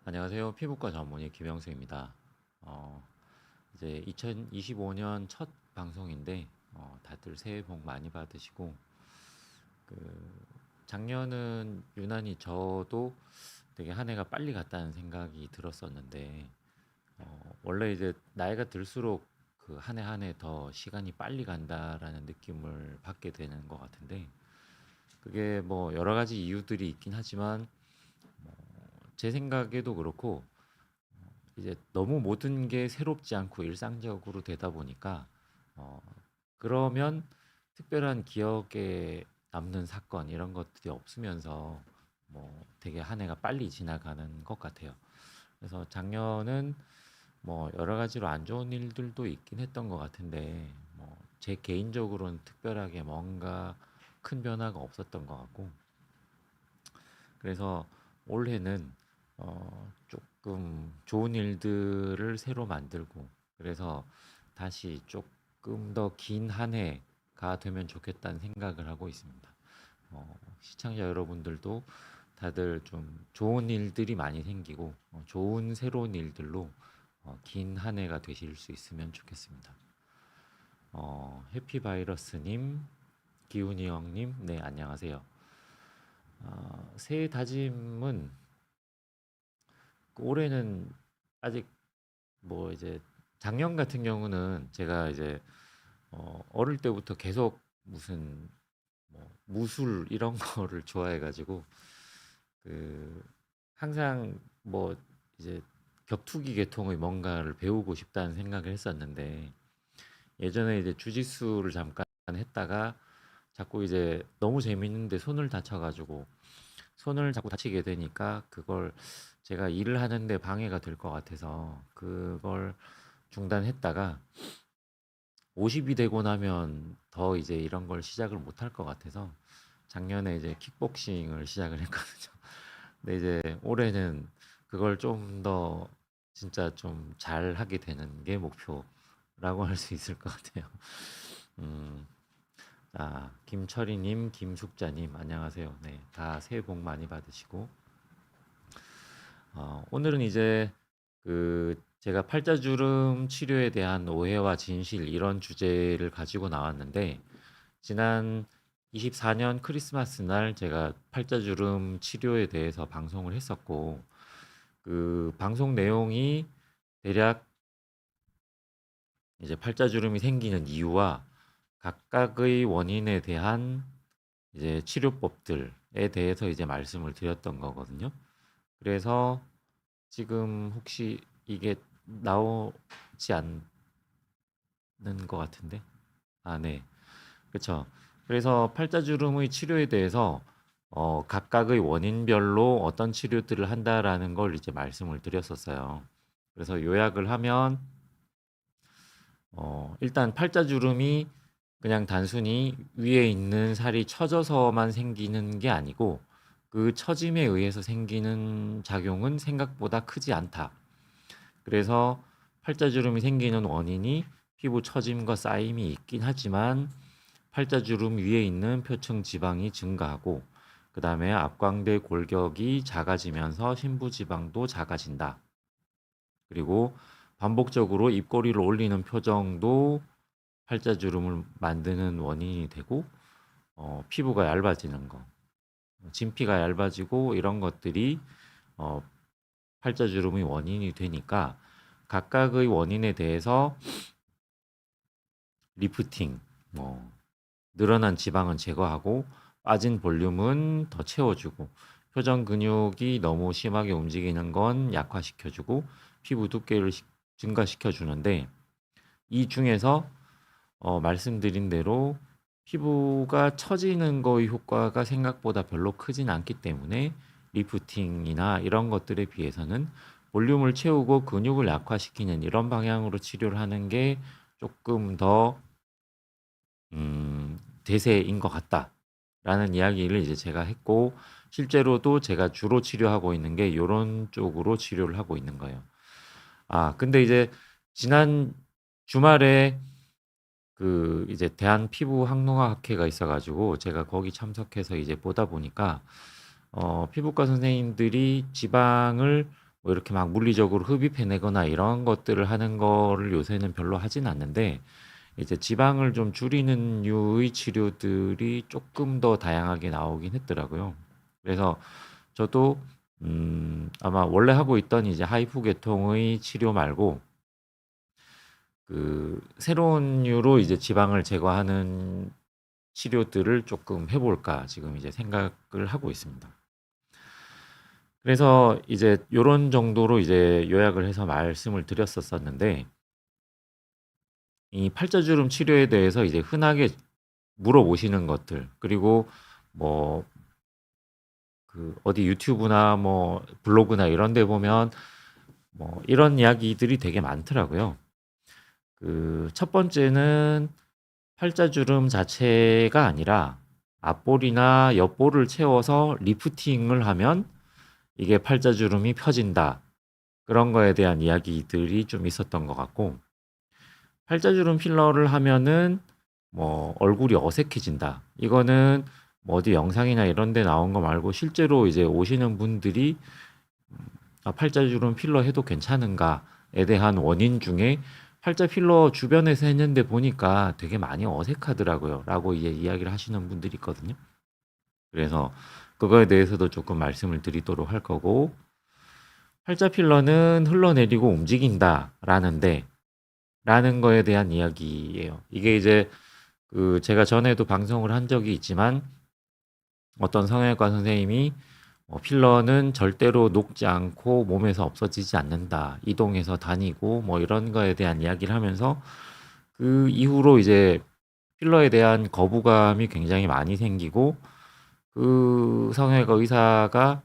안녕하세요. 피부과 전문의 김영수입니다. 어, 이제 2025년 첫 방송인데, 다들 새해 복 많이 받으시고, 그, 작년은 유난히 저도 되게 한 해가 빨리 갔다는 생각이 들었었는데, 원래 이제 나이가 들수록 그 한 해 한 해 더 시간이 빨리 간다라는 느낌을 받게 되는 것 같은데, 그게 뭐 여러 가지 이유들이 있긴 하지만, 제 생각에도 그렇고, 이제 너무 모든 게 새롭지 않고 일상적으로 되다 보니까 어 그러면 특별한 기억에 남는 사건 이런 것들이 없으면서 뭐 되게 한 해가 빨리 지나가는 것 같아요. 그래서 작년은 뭐 여러 가지로 안 좋은 일들도 있긴 했던 것 같은데 뭐 제 개인적으로는 특별하게 뭔가 큰 변화가 없었던 것 같고 그래서 올해는 조금 좋은 일들을 새로 만들고 그래서 다시 조금 더 긴 한 해가 되면 좋겠다는 생각을 하고 있습니다. 시청자 여러분들도 다들 좀 좋은 일들이 많이 생기고 좋은 새로운 일들로 긴 한 해가 되실 수 있으면 좋겠습니다. 해피바이러스님, 기훈이 형님, 네, 안녕하세요. 새해 다짐은 올해는 아직 뭐 이제 작년 같은 경우는 제가 이제 어릴 때부터 계속 무슨 뭐 무술 이런 거를 좋아해 가지고 그 항상 뭐 이제 격투기 계통의 뭔가를 배우고 싶다는 생각을 했었는데 예전에 이제 주짓수를 잠깐 했다가 자꾸 이제 너무 재밌는데 손을 다쳐 가지고 손을 자꾸 다치게 되니까 그걸 제가 일을 하는데 방해가 될 것 같아서 그걸 중단했다가 50이 되고 나면 더 이제 이런 걸 시작을 못 할 것 같아서 작년에 이제 킥복싱을 시작을 했거든요. 근데 이제 올해는 그걸 좀 더 진짜 좀 잘하게 되는 게 목표라고 할 수 있을 것 같아요. 음, 김철희님, 김숙자님, 안녕하세요. 네, 다 새해 복 많이 받으시고 오늘은 이제 제가 팔자주름 치료에 대한 오해와 진실 이런 주제를 가지고 나왔는데 지난 24년 크리스마스 날 제가 팔자주름 치료에 대해서 방송을 했었고 그 방송 내용이 대략 이제 팔자주름이 생기는 이유와 각각의 원인에 대한 이제 치료법들에 대해서 이제 말씀을 드렸던 거거든요. 그래서 지금 혹시 이게 나오지 않는 것 같은데? 아, 네. 그쵸. 그래서 팔자주름의 치료에 대해서 각각의 원인별로 어떤 치료들을 한다라는 걸 이제 말씀을 드렸었어요. 그래서 요약을 하면 일단 팔자주름이 그냥 단순히 위에 있는 살이 처져서만 생기는 게 아니고 그 처짐에 의해서 생기는 작용은 생각보다 크지 않다. 그래서 팔자주름이 생기는 원인이 피부 처짐과 쌓임이 있긴 하지만 팔자주름 위에 있는 표층 지방이 증가하고 그 다음에 앞광대 골격이 작아지면서 심부지방도 작아진다. 그리고 반복적으로 입꼬리를 올리는 표정도 팔자주름을 만드는 원인이 되고 피부가 얇아지는 거, 진피가 얇아지고 이런 것들이 어, 팔자주름의 원인이 되니까 각각의 원인에 대해서 리프팅, 뭐 늘어난 지방은 제거하고 빠진 볼륨은 더 채워주고 표정 근육이 너무 심하게 움직이는 건 약화시켜주고 피부 두께를 증가시켜주는데 이 중에서 말씀드린 대로 피부가 처지는 거의 효과가 생각보다 별로 크진 않기 때문에 리프팅이나 이런 것들에 비해서는 볼륨을 채우고 근육을 약화시키는 이런 방향으로 치료를 하는 게 조금 더 대세인 것 같다라는 이야기를 이제 제가 했고 실제로도 제가 주로 치료하고 있는 게 이런 쪽으로 치료를 하고 있는 거예요. 근데 이제 지난 주말에 그 이제 대한피부학농학회가 있어가지고 제가 거기 참석해서 이제 보다 보니까 피부과 선생님들이 지방을 뭐 이렇게 막 물리적으로 흡입해내거나 이런 것들을 하는 거를 요새는 별로 하진 않는데 이제 지방을 좀 줄이는 류의 치료들이 조금 더 다양하게 나오긴 했더라고요. 그래서 저도 아마 원래 하고 있던 이제 하이프 계통의 치료 말고 그 새로운 류로 이제 지방을 제거하는 치료들을 조금 해볼까 지금 이제 생각을 하고 있습니다. 그래서 이제 요런 정도로 이제 요약을 해서 말씀을 드렸었었는데 이 팔자주름 치료에 대해서 이제 흔하게 물어보시는 것들 그리고 뭐 그 어디 유튜브나 뭐 블로그나 이런 데 보면 뭐 이런 이야기들이 되게 많더라고요. 그 첫 번째는 팔자주름 자체가 아니라 앞볼이나 옆볼을 채워서 리프팅을 하면 이게 팔자주름이 펴진다. 그런 거에 대한 이야기들이 좀 있었던 것 같고 팔자주름 필러를 하면은 뭐 얼굴이 어색해진다. 이거는 뭐 어디 영상이나 이런 데 나온 거 말고 실제로 이제 오시는 분들이 팔자주름 필러 해도 괜찮은가에 대한 원인 중에 팔자 필러 주변에서 했는데 보니까 되게 많이 어색하더라고요. 라고 이제 이야기를 하시는 분들이 있거든요. 그래서 그거에 대해서도 조금 말씀을 드리도록 할 거고 팔자 필러는 흘러내리고 움직인다 라는데 라는 거에 대한 이야기예요. 이게 이제 그 제가 전에도 방송을 한 적이 있지만 어떤 성형외과 선생님이 필러는 절대로 녹지 않고 몸에서 없어지지 않는다. 이동해서 다니고 뭐 이런 거에 대한 이야기를 하면서 그 이후로 이제 필러에 대한 거부감이 굉장히 많이 생기고 그 성형외과 의사가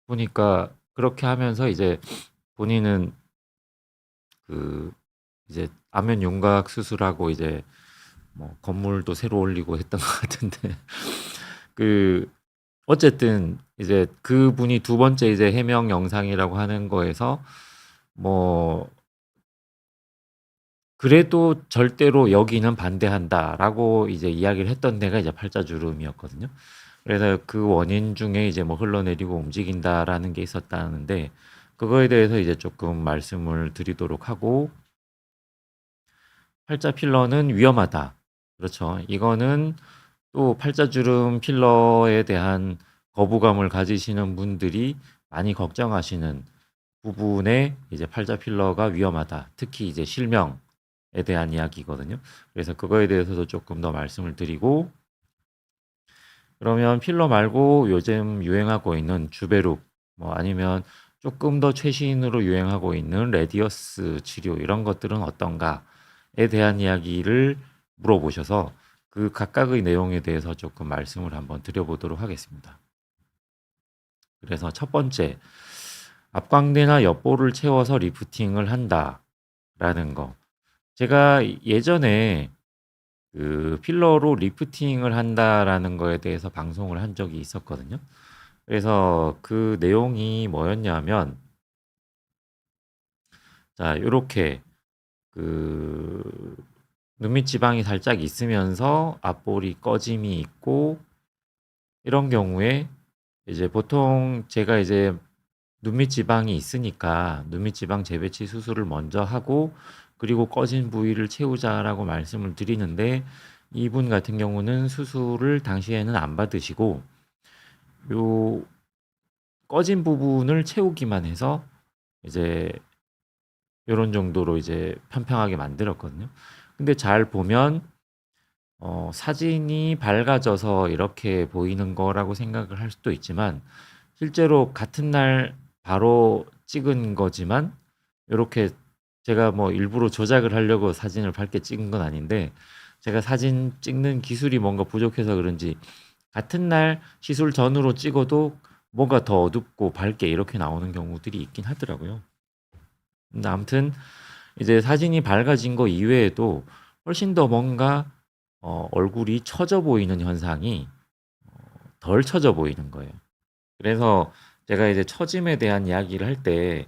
보니까 그렇게 하면서 이제 본인은 그 이제 안면 윤곽 수술하고 이제 뭐 건물도 새로 올리고 했던 것 같은데 그 어쨌든 이제 그분이 두 번째 이제 해명 영상이라고 하는 거에서 뭐 그래도 절대로 여기는 반대한다라고 이제 이야기를 했던 데가 이제 팔자주름이었거든요. 그래서 그 원인 중에 이제 뭐 흘러내리고 움직인다라는 게 있었다는데 그거에 대해서 이제 조금 말씀을 드리도록 하고 팔자 필러는 위험하다. 그렇죠. 이거는 또 팔자주름 필러에 대한 거부감을 가지시는 분들이 많이 걱정하시는 부분에 이제 팔자 필러가 위험하다. 특히 이제 실명에 대한 이야기거든요. 그래서 그거에 대해서도 조금 더 말씀을 드리고 그러면 필러 말고 요즘 유행하고 있는 주베룩 뭐 아니면 조금 더 최신으로 유행하고 있는 레디어스 치료 이런 것들은 어떤가에 대한 이야기를 물어보셔서 그 각각의 내용에 대해서 조금 말씀을 한번 드려보도록 하겠습니다. 그래서 첫 번째, 앞광대나 옆볼을 채워서 리프팅을 한다라는 거. 제가 예전에 그 필러로 리프팅을 한다라는 거에 대해서 방송을 한 적이 있었거든요. 그래서 그 내용이 뭐였냐면, 자, 요렇게 그 눈밑 지방이 살짝 있으면서 앞볼이 꺼짐이 있고 이런 경우에 이제 보통 제가 이제 눈밑 지방이 있으니까 눈밑 지방 재배치 수술을 먼저 하고 그리고 꺼진 부위를 채우자라고 말씀을 드리는데 이분 같은 경우는 수술을 당시에는 안 받으시고 요 꺼진 부분을 채우기만 해서 이제 요런 정도로 이제 평평하게 만들었거든요. 근데 잘 보면 사진이 밝아져서 이렇게 보이는 거라고 생각을 할 수도 있지만 실제로 같은 날 바로 찍은 거지만 이렇게 제가 뭐 일부러 조작을 하려고 사진을 밝게 찍은 건 아닌데 제가 사진 찍는 기술이 뭔가 부족해서 그런지 같은 날 시술 전으로 찍어도 뭔가 더 어둡고 밝게 이렇게 나오는 경우들이 있긴 하더라고요. 근데 아무튼 이제 사진이 밝아진 거 이외에도 훨씬 더 뭔가 얼굴이 처져 보이는 현상이 덜 처져 보이는 거예요. 그래서 제가 이제 처짐에 대한 이야기를 할 때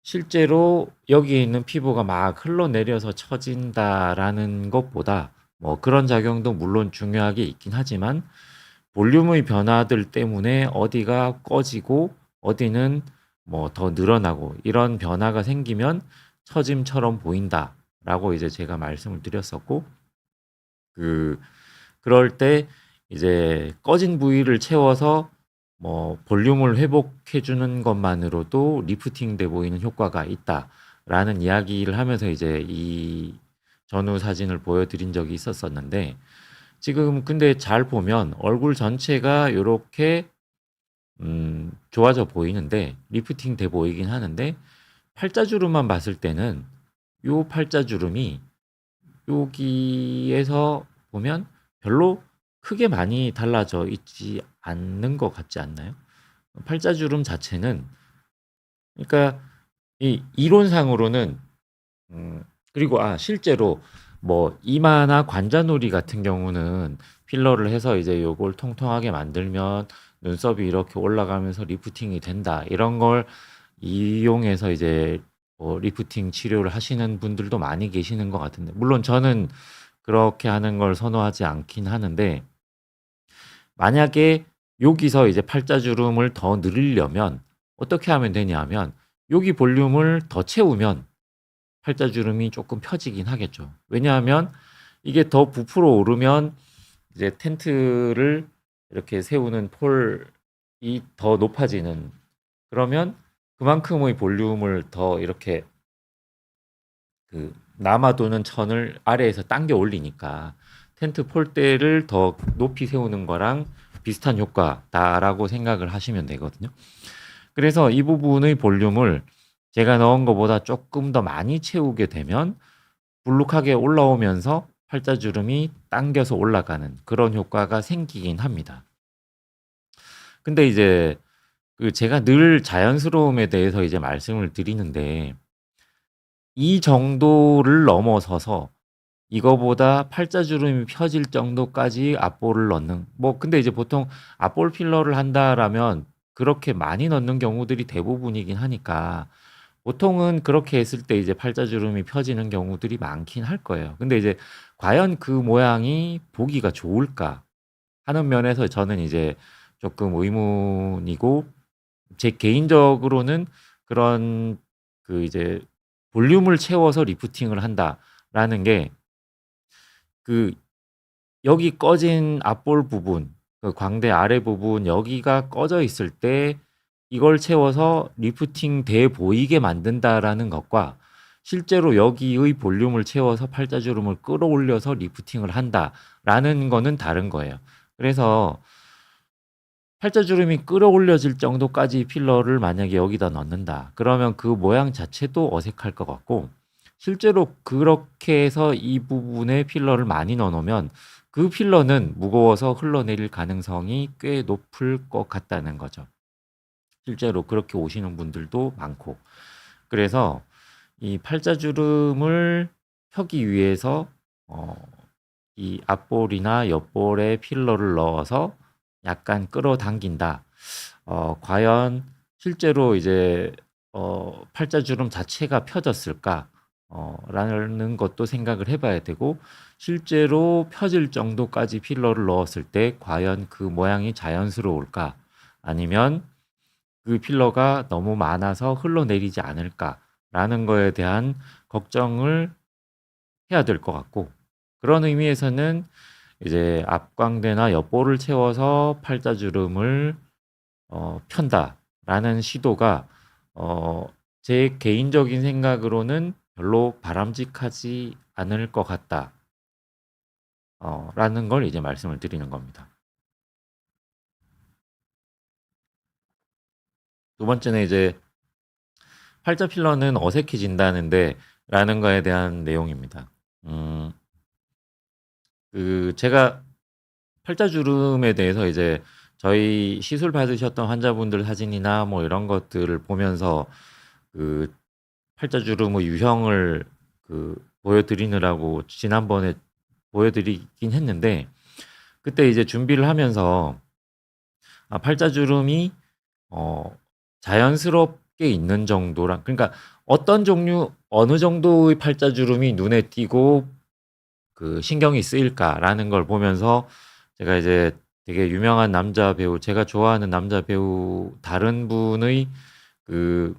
실제로 여기에 있는 피부가 막 흘러내려서 처진다라는 것보다 뭐 그런 작용도 물론 중요하게 있긴 하지만 볼륨의 변화들 때문에 어디가 꺼지고 어디는 뭐 더 늘어나고 이런 변화가 생기면 처짐처럼 보인다라고 이제 제가 말씀을 드렸었고, 그럴 때 이제 꺼진 부위를 채워서 뭐 볼륨을 회복해 주는 것만으로도 리프팅 돼 보이는 효과가 있다라는 이야기를 하면서 이제 이 전후 사진을 보여드린 적이 있었었는데, 지금 근데 잘 보면 얼굴 전체가 요렇게 좋아져 보이는데, 리프팅 돼 보이긴 하는데, 팔자주름만 봤을 때는 요 팔자주름이 여기에서 보면 별로 크게 많이 달라져 있지 않는 것 같지 않나요? 팔자주름 자체는, 그러니까 이 이론상으로는 그리고 실제로 뭐 이마나 관자놀이 같은 경우는 필러를 해서 이제 요걸 통통하게 만들면 눈썹이 이렇게 올라가면서 리프팅이 된다, 이런 걸 이용해서 이제 뭐 리프팅 치료를 하시는 분들도 많이 계시는 것 같은데, 물론 저는 그렇게 하는 걸 선호하지 않긴 하는데, 만약에 여기서 이제 팔자주름을 더 늘리려면 어떻게 하면 되냐 하면, 여기 볼륨을 더 채우면 팔자주름이 조금 펴지긴 하겠죠. 왜냐하면 이게 더 부풀어 오르면 이제 텐트를 이렇게 세우는 폴이 더 높아지는, 그러면 그만큼의 볼륨을 더 이렇게 남아도는 천을 아래에서 당겨 올리니까 텐트 폴대를 더 높이 세우는 거랑 비슷한 효과다라고 생각을 하시면 되거든요. 그래서 이 부분의 볼륨을 제가 넣은 것보다 조금 더 많이 채우게 되면 불룩하게 올라오면서 팔자주름이 당겨서 올라가는 그런 효과가 생기긴 합니다. 근데 이제 제가 늘 자연스러움에 대해서 이제 말씀을 드리는데, 이 정도를 넘어서서 이거보다 팔자주름이 펴질 정도까지 앞볼을 넣는, 뭐 근데 이제 보통 앞볼 필러를 한다라면 그렇게 많이 넣는 경우들이 대부분이긴 하니까 보통은 그렇게 했을 때 이제 팔자주름이 펴지는 경우들이 많긴 할 거예요. 근데 이제 과연 그 모양이 보기가 좋을까 하는 면에서 저는 이제 조금 의문이고, 제 개인적으로는 그런 이제 볼륨을 채워서 리프팅을 한다라는 게, 여기 꺼진 앞볼 부분, 광대 아래 부분 여기가 꺼져 있을 때 이걸 채워서 리프팅 돼 보이게 만든다라는 것과, 실제로 여기의 볼륨을 채워서 팔자주름을 끌어올려서 리프팅을 한다라는 거는 다른 거예요. 그래서 팔자주름이 끌어올려질 정도까지 필러를 만약에 여기다 넣는다, 그러면 그 모양 자체도 어색할 것 같고, 실제로 그렇게 해서 이 부분에 필러를 많이 넣어놓으면 그 필러는 무거워서 흘러내릴 가능성이 꽤 높을 것 같다는 거죠. 실제로 그렇게 오시는 분들도 많고. 그래서 이 팔자주름을 펴기 위해서 이 앞볼이나 옆볼에 필러를 넣어서 약간 끌어당긴다. 과연 실제로 이제 팔자주름 자체가 펴졌을까? 라는 것도 생각을 해봐야 되고, 실제로 펴질 정도까지 필러를 넣었을 때 과연 그 모양이 자연스러울까? 아니면 그 필러가 너무 많아서 흘러내리지 않을까라는 거에 대한 걱정을 해야 될 것 같고, 그런 의미에서는 이제 앞광대나 옆볼을 채워서 팔자주름을 편다라는 시도가 제 개인적인 생각으로는 별로 바람직하지 않을 것 같다 라는 걸 이제 말씀을 드리는 겁니다. 두 번째는 이제 팔자 필러는 어색해진다는데 라는 거에 대한 내용입니다. 제가 팔자주름에 대해서 이제 저희 시술 받으셨던 환자분들 사진이나 뭐 이런 것들을 보면서 팔자주름의 유형을 보여드리느라고 지난번에 보여드리긴 했는데, 그때 이제 준비를 하면서 팔자주름이 자연스럽게 있는 정도랑, 그러니까 어떤 종류 어느 정도의 팔자주름이 눈에 띄고 신경이 쓰일까라는 걸 보면서, 제가 이제 되게 유명한 남자 배우, 제가 좋아하는 남자 배우 다른 분의 그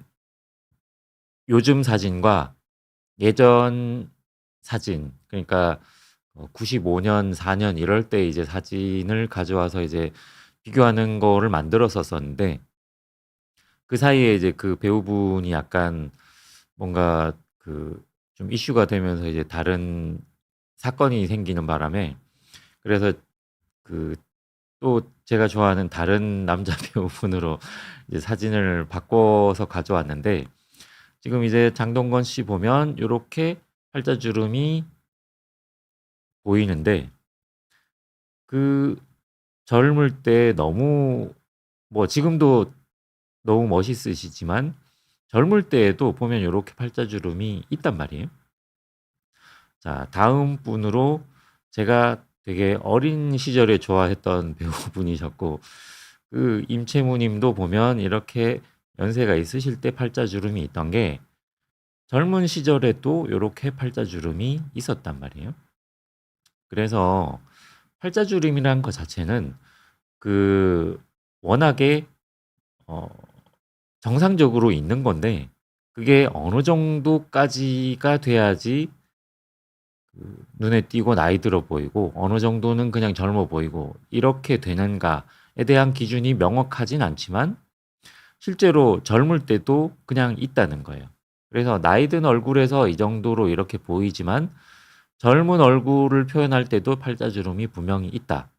요즘 사진과 예전 사진, 그러니까 95년, 4년 이럴 때 이제 사진을 가져와서 이제 비교하는 거를 만들었었었는데, 그 사이에 이제 그 배우분이 약간 뭔가 그 좀 이슈가 되면서 이제 다른 사건이 생기는 바람에, 그래서 그 또 제가 좋아하는 다른 남자 배우분으로 이제 사진을 바꿔서 가져왔는데, 지금 이제 장동건 씨 보면 요렇게 팔자주름이 보이는데, 그 젊을 때 너무 뭐 지금도 너무 멋있으시지만 젊을 때에도 보면 요렇게 팔자주름이 있단 말이에요. 자, 다음 분으로 제가 되게 어린 시절에 좋아했던 배우분이셨고, 그 임채무 님도 보면 이렇게 연세가 있으실 때 팔자주름이 있던 게 젊은 시절에도 요렇게 팔자주름이 있었단 말이에요. 그래서 팔자주름이란 것 자체는 그 워낙에 어 정상적으로 있는 건데, 그게 어느 정도까지가 돼야지 눈에 띄고 나이 들어 보이고 어느 정도는 그냥 젊어 보이고 이렇게 되는가에 대한 기준이 명확하진 않지만 실제로 젊을 때도 그냥 있다는 거예요. 그래서 나이 든 얼굴에서 이 정도로 이렇게 보이지만 젊은 얼굴을 표현할 때도 팔자주름이 분명히 있다.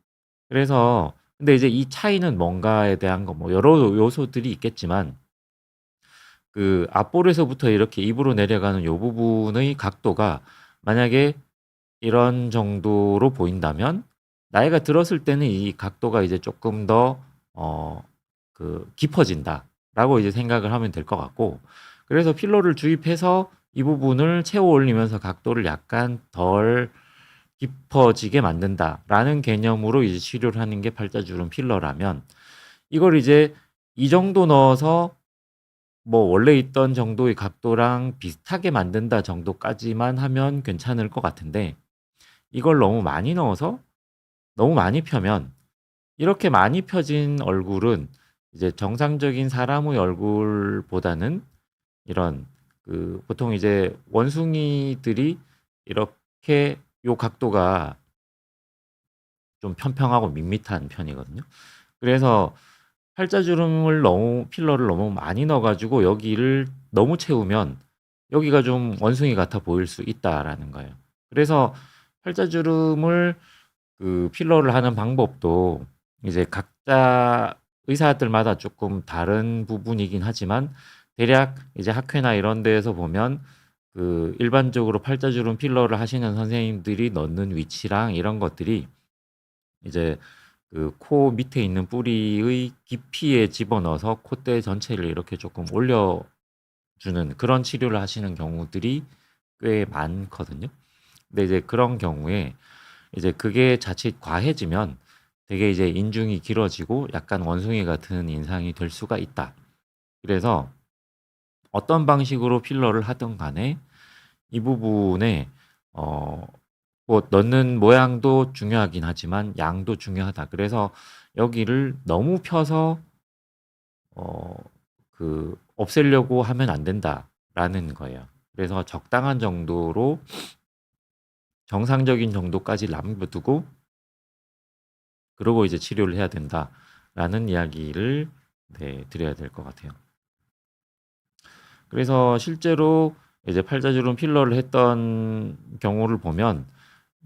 그래서 근데 이제 이 차이는 뭔가에 대한 거 뭐 여러 요소들이 있겠지만, 그 앞볼에서부터 이렇게 입으로 내려가는 요 부분의 각도가 만약에 이런 정도로 보인다면 나이가 들었을 때는 이 각도가 이제 조금 더 깊어진다라고 이제 생각을 하면 될 것 같고, 그래서 필러를 주입해서 이 부분을 채워 올리면서 각도를 약간 덜 깊어지게 만든다라는 개념으로 이제 치료를 하는 게 팔자주름 필러라면, 이걸 이제 이 정도 넣어서 뭐 원래 있던 정도의 각도랑 비슷하게 만든다 정도까지만 하면 괜찮을 것 같은데, 이걸 너무 많이 넣어서 너무 많이 펴면 이렇게 많이 펴진 얼굴은 이제 정상적인 사람의 얼굴보다는 이런 그 보통 이제 원숭이들이 이렇게 요 각도가 좀 평평하고 밋밋한 편이거든요. 그래서 팔자주름을 너무 필러를 너무 많이 넣어 가지고 여기를 너무 채우면 여기가 좀 원숭이 같아 보일 수 있다라는 거예요. 그래서 팔자주름을 그 필러를 하는 방법도 이제 각자 의사들마다 조금 다른 부분이긴 하지만, 대략 이제 학회나 이런 데에서 보면 그 일반적으로 팔자주름 필러를 하시는 선생님들이 넣는 위치랑 이런 것들이 이제 그 코 밑에 있는 뿌리의 깊이에 집어넣어서 콧대 전체를 이렇게 조금 올려주는 그런 치료를 하시는 경우들이 꽤 많거든요. 근데 이제 그런 경우에 이제 그게 자칫 과해지면 되게 이제 인중이 길어지고 약간 원숭이 같은 인상이 될 수가 있다. 그래서 어떤 방식으로 필러를 하든 간에 이 부분에 어 뭐 넣는 모양도 중요하긴 하지만 양도 중요하다. 그래서 여기를 너무 펴서 어 없애려고 하면 안 된다라는 거예요. 그래서 적당한 정도로 정상적인 정도까지 남겨두고 그러고 이제 치료를 해야 된다라는 이야기를 네, 드려야 될 것 같아요. 그래서 실제로 이제 팔자주름 필러를 했던 경우를 보면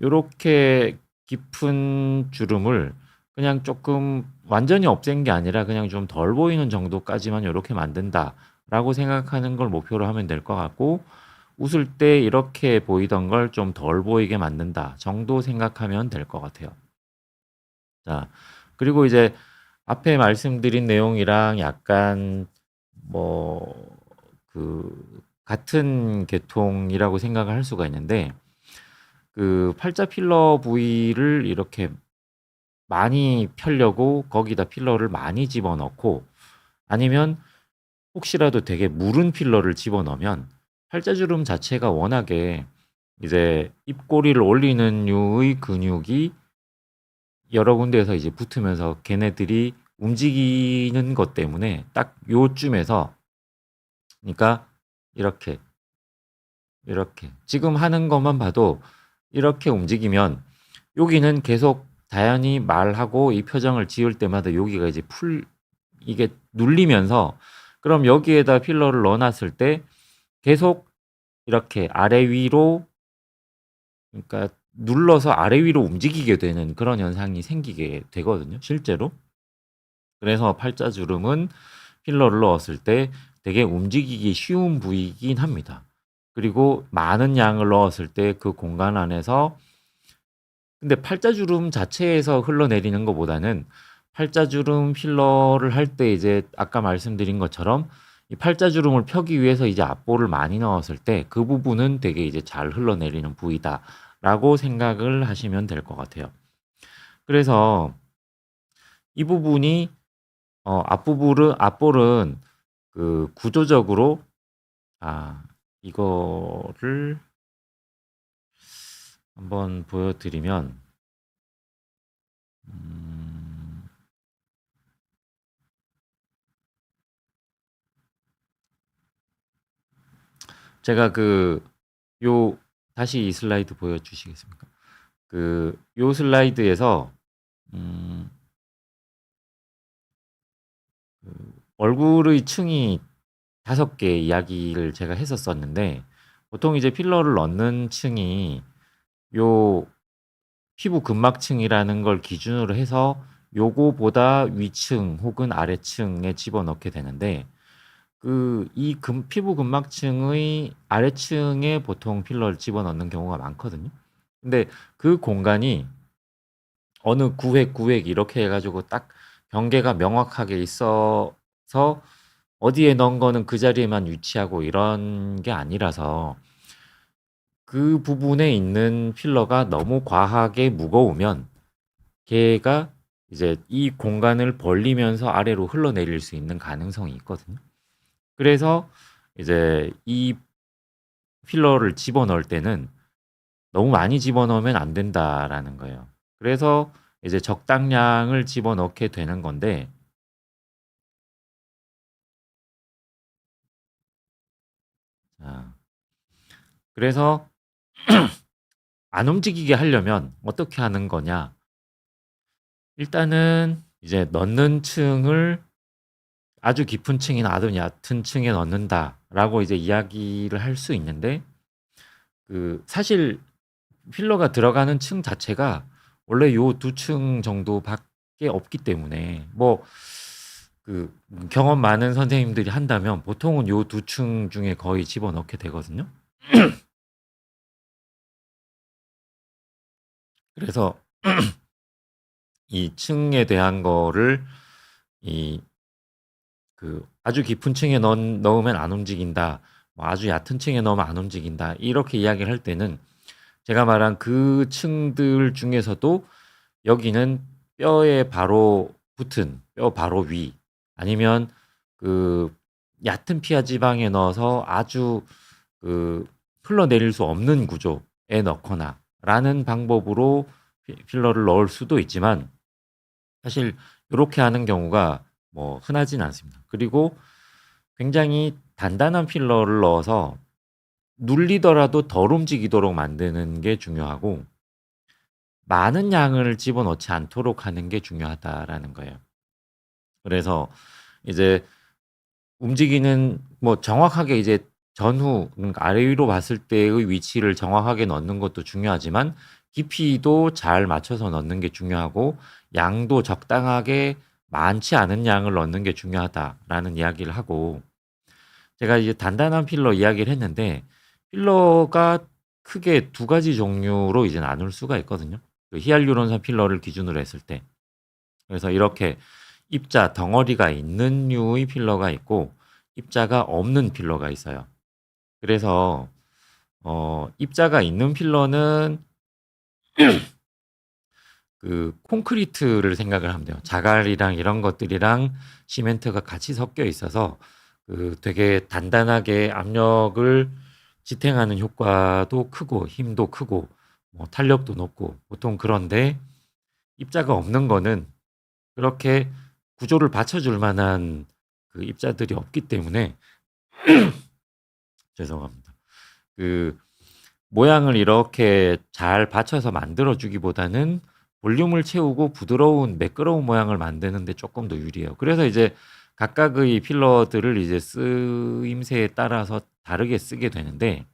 요렇게 깊은 주름을 그냥 조금 완전히 없앤 게 아니라 그냥 좀 덜 보이는 정도까지만 요렇게 만든다라고 생각하는 걸 목표로 하면 될 것 같고, 웃을 때 이렇게 보이던 걸 좀 덜 보이게 만든다 정도 생각하면 될 것 같아요. 자, 그리고 이제 앞에 말씀드린 내용이랑 약간 뭐 같은 계통이라고 생각을 할 수가 있는데, 그 팔자 필러 부위를 이렇게 많이 펴려고 거기다 필러를 많이 집어넣고, 아니면 혹시라도 되게 무른 필러를 집어넣으면 팔자주름 자체가 워낙에 이제 입꼬리를 올리는 류의 근육이 여러 군데에서 이제 붙으면서 걔네들이 움직이는 것 때문에 딱 요쯤에서 그러니까 이렇게 이렇게 지금 하는 것만 봐도 이렇게 움직이면 여기는 계속 자연히 말하고 이 표정을 지을 때마다 여기가 이제 이게 눌리면서 그럼 여기에다 필러를 넣어놨을 때 계속 이렇게 아래 위로 그러니까 눌러서 아래 위로 움직이게 되는 그런 현상이 생기게 되거든요, 실제로. 그래서 팔자주름은 필러를 넣었을 때 되게 움직이기 쉬운 부위이긴 합니다. 그리고 많은 양을 넣었을 때 그 공간 안에서 근데 팔자주름 자체에서 흘러내리는 것보다는 팔자주름 필러를 할 때 이제 아까 말씀드린 것처럼 이 팔자주름을 펴기 위해서 이제 앞볼을 많이 넣었을 때 그 부분은 되게 이제 잘 흘러내리는 부위다라고 생각을 하시면 될 것 같아요. 그래서 이 부분이 앞볼은 그 구조적으로 이거를 한번 보여드리면 제가 다시 이 슬라이드 보여주시겠습니까? 요 슬라이드에서 얼굴의 층이 5개 이야기를 제가 했었었는데 보통 이제 필러를 넣는 층이 요 피부 근막층이라는 걸 기준으로 해서 요거보다 위층 혹은 아래층에 집어넣게 되는데 피부 근막층의 아래층에 보통 필러를 집어넣는 경우가 많거든요. 근데 그 공간이 어느 구획 이렇게 해가지고 딱 경계가 명확하게 있어서 어디에 넣은 거는 그 자리에만 위치하고 이런 게 아니라서 그 부분에 있는 필러가 너무 과하게 무거우면 걔가 이제 이 공간을 벌리면서 아래로 흘러내릴 수 있는 가능성이 있거든요. 그래서 이제 이 필러를 집어넣을 때는 너무 많이 집어넣으면 안 된다라는 거예요. 그래서 이제 적당량을 집어넣게 되는 건데 그래서 안 움직이게 하려면 어떻게 하는 거냐? 일단은 이제 넣는 층을 아주 깊은 층이나 아주 얕은 층에 넣는다라고 이제 이야기를 할 수 있는데 사실 필러가 들어가는 층 자체가 원래 요 2층 정도밖에 없기 때문에 경험 많은 선생님들이 한다면 보통은 요 2층 중에 거의 집어넣게 되거든요. 그래서 이 층에 대한 거를 아주 깊은 층에 넣으면 안 움직인다. 아주 얕은 층에 넣으면 안 움직인다. 이렇게 이야기를 할 때는 제가 말한 그 층들 중에서도 여기는 뼈에 바로 붙은 뼈 바로 위 아니면 얕은 피하 지방에 넣어서 아주 흘러내릴 수 없는 구조에 넣거나 라는 방법으로 필러를 넣을 수도 있지만 사실 이렇게 하는 경우가 흔하진 않습니다. 그리고 굉장히 단단한 필러를 넣어서 눌리더라도 덜 움직이도록 만드는 게 중요하고 많은 양을 집어넣지 않도록 하는 게 중요하다라는 거예요. 그래서 이제 움직이는 정확하게 이제 전후 그러니까 아래 위로 봤을 때의 위치를 정확하게 넣는 것도 중요하지만 깊이도 잘 맞춰서 넣는 게 중요하고 양도 적당하게 많지 않은 양을 넣는 게 중요하다라는 이야기를 하고 제가 이제 단단한 필러 이야기를 했는데 필러가 크게 2가지 종류로 이제 나눌 수가 있거든요. 히알루론산 필러를 기준으로 했을 때. 그래서 이렇게 입자 덩어리가 있는 류의 필러가 있고 입자가 없는 필러가 있어요. 그래서 입자가 있는 필러는 콘크리트를 생각을 하면 돼요. 자갈이랑 이런 것들이랑 시멘트가 같이 섞여 있어서 되게 단단하게 압력을 지탱하는 효과도 크고 힘도 크고 탄력도 높고 보통 그런데 입자가 없는 거는 그렇게 구조를 받쳐줄 만한 입자들이 없기 때문에 죄송합니다. 그 모양을 이렇게 잘 받쳐서 만들어 주기보다는 볼륨을 채우고 부드러운 매끄러운 모양을 만드는 데 조금 더 유리해요. 그래서 이제 각각의 필러들을 이제 쓰임새에 따라서 다르게 쓰게 되는데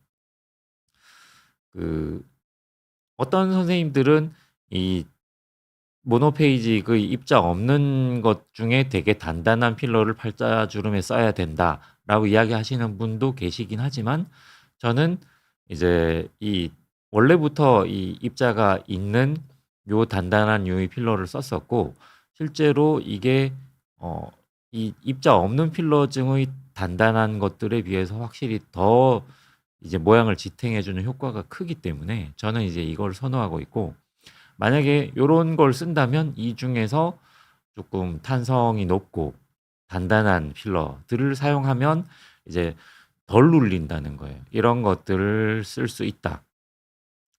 그 어떤 선생님들은 이 모노페이직의 입자 없는 것 중에 되게 단단한 필러를 팔자주름에 써야 된다라고 이야기하시는 분도 계시긴 하지만 저는 이제 이 원래부터 이 입자가 있는 요 단단한 유의 필러를 썼었고 실제로 이게 이 입자 없는 필러증의 단단한 것들에 비해서 확실히 더 이제 모양을 지탱해주는 효과가 크기 때문에 저는 이제 이걸 선호하고 있고 만약에 요런 걸 쓴다면 이 중에서 조금 탄성이 높고 단단한 필러들을 사용하면 이제 덜 눌린다는 거예요. 이런 것들을 쓸 수 있다.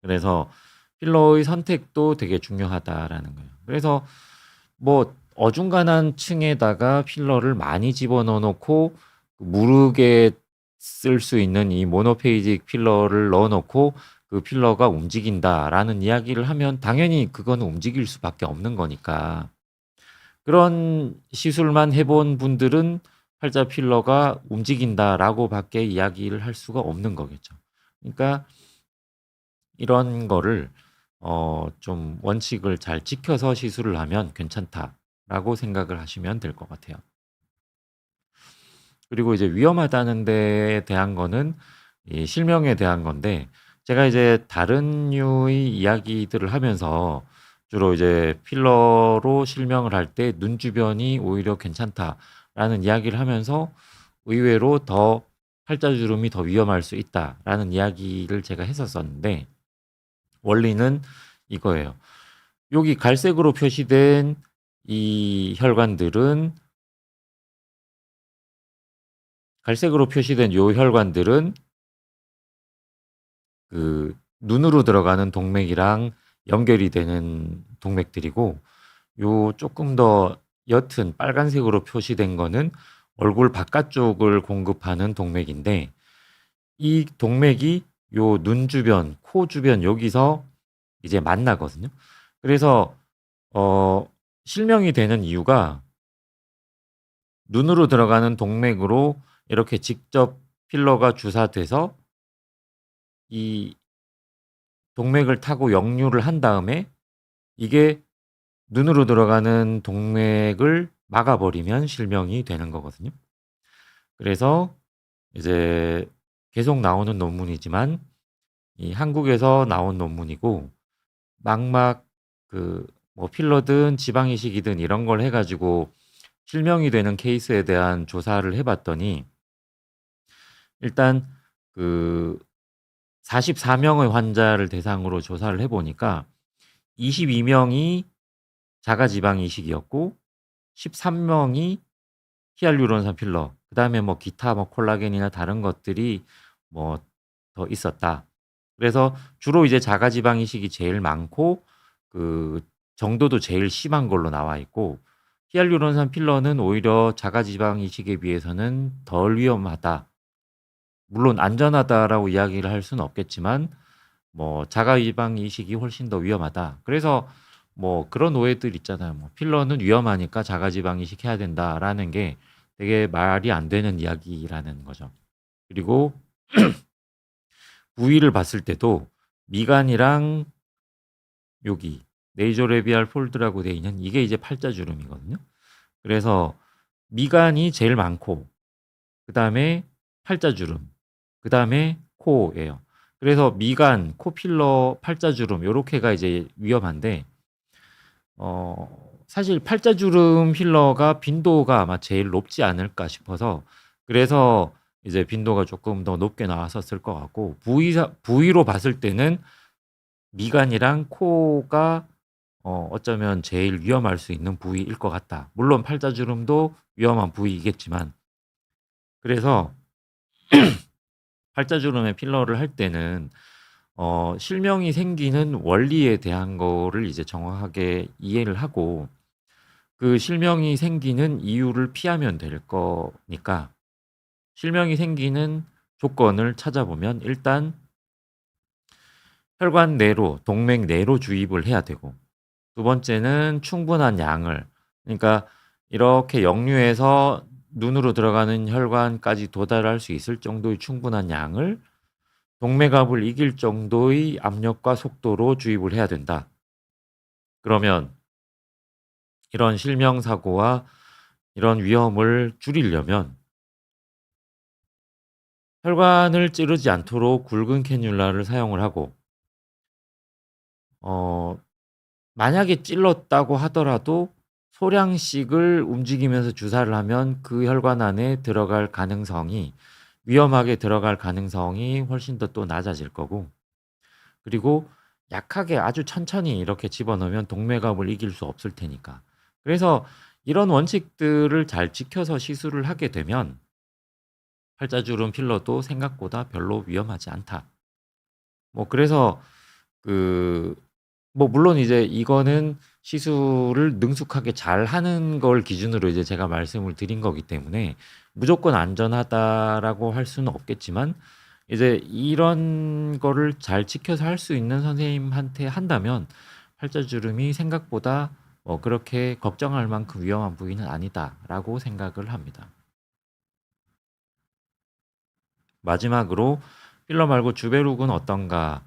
그래서 필러의 선택도 되게 중요하다라는 거예요. 그래서 뭐 어중간한 층에다가 필러를 많이 집어넣어 놓고 무르게 쓸 수 있는 이 모노페이직 필러를 넣어 놓고 그 필러가 움직인다라는 이야기를 하면 당연히 그거는 움직일 수밖에 없는 거니까 그런 시술만 해본 분들은 팔자 필러가 움직인다라고 밖에 이야기를 할 수가 없는 거겠죠. 그러니까 이런 거를 좀 원칙을 잘 지켜서 시술을 하면 괜찮다라고 생각을 하시면 될 것 같아요. 그리고 이제 위험하다는 데에 대한 거는 이 실명에 대한 건데 제가 이제 다른 류의 이야기들을 하면서 주로 이제 필러로 실명을 할 때 눈 주변이 오히려 괜찮다라는 이야기를 하면서 의외로 더 팔자주름이 더 위험할 수 있다라는 이야기를 제가 했었었는데 원리는 이거예요. 여기 갈색으로 표시된 이 혈관들은 갈색으로 표시된 요 혈관들은 그 눈으로 들어가는 동맥이랑 연결이 되는 동맥들이고 요 조금 더 옅은 빨간색으로 표시된 거는 얼굴 바깥쪽을 공급하는 동맥인데 이 동맥이 요 눈 주변, 코 주변 여기서 이제 만나거든요. 그래서 실명이 되는 이유가 눈으로 들어가는 동맥으로 이렇게 직접 필러가 주사돼서 이 동맥을 타고 역류를 한 다음에 이게 눈으로 들어가는 동맥을 막아버리면 실명이 되는 거거든요. 그래서 이제 계속 나오는 논문이지만 이 한국에서 나온 논문이고 막막 그 뭐 필러든 지방 이식이든 이런 걸 해가지고 실명이 되는 케이스에 대한 조사를 해봤더니 일단 그 44명의 환자를 대상으로 조사를 해보니까 22명이 자가지방 이식이었고 13명이 히알루론산 필러, 그 다음에 뭐 기타 뭐 콜라겐이나 다른 것들이 뭐 더 있었다. 그래서 주로 이제 자가지방 이식이 제일 많고 그 정도도 제일 심한 걸로 나와 있고 히알루론산 필러는 오히려 자가지방 이식에 비해서는 덜 위험하다. 물론 안전하다라고 이야기를 할 수는 없겠지만 뭐 자가지방 이식이 훨씬 더 위험하다. 그래서 뭐 그런 오해들 있잖아요. 뭐 필러는 위험하니까 자가지방 이식해야 된다라는 게 되게 말이 안 되는 이야기라는 거죠. 그리고 부위를 봤을 때도 미간이랑 여기 네이저레비알 폴드라고 되어 있는 이게 이제 팔자주름이거든요. 그래서 미간이 제일 많고 그 다음에 팔자주름, 그 다음에 코예요. 그래서 미간, 코 필러, 팔자주름 요렇게가 이제 위험한데 사실 팔자주름 필러가 빈도가 아마 제일 높지 않을까 싶어서 그래서 이제 빈도가 조금 더 높게 나왔었을 것 같고 부위로 봤을 때는 미간이랑 코가 어쩌면 제일 위험할 수 있는 부위일 것 같다. 물론 팔자주름도 위험한 부위이겠지만 그래서 팔자주름에 필러를 할 때는 실명이 생기는 원리에 대한 거를 이제 정확하게 이해를 하고 그 실명이 생기는 이유를 피하면 될 거니까 실명이 생기는 조건을 찾아보면 일단 혈관 내로, 동맥 내로 주입을 해야 되고, 두 번째는 충분한 양을, 그러니까 이렇게 역류해서 눈으로 들어가는 혈관까지 도달할 수 있을 정도의 충분한 양을 동맥압을 이길 정도의 압력과 속도로 주입을 해야 된다. 그러면 이런 실명 사고와 이런 위험을 줄이려면 혈관을 찌르지 않도록 굵은 캐뉼라를 사용을 하고, 어, 만약에 찔렀다고 하더라도 소량씩을 움직이면서 주사를 하면 그 혈관 안에 들어갈 가능성이, 위험하게 들어갈 가능성이 훨씬 더 또 낮아질 거고, 그리고 약하게 아주 천천히 이렇게 집어넣으면 동맥압을 이길 수 없을 테니까. 그래서 이런 원칙들을 잘 지켜서 시술을 하게 되면 팔자주름 필러도 생각보다 별로 위험하지 않다. 뭐 그래서 그 뭐 물론 이제 이거는 시술을 능숙하게 잘 하는 걸 기준으로 이제 제가 말씀을 드린 거기 때문에 무조건 안전하다라고 할 수는 없겠지만, 이제 이런 거를 잘 지켜서 할 수 있는 선생님한테 한다면 팔자주름이 생각보다 그렇게 걱정할 만큼 위험한 부위는 아니다라고 생각을 합니다. 마지막으로 필러 말고 주베룩은 어떤가?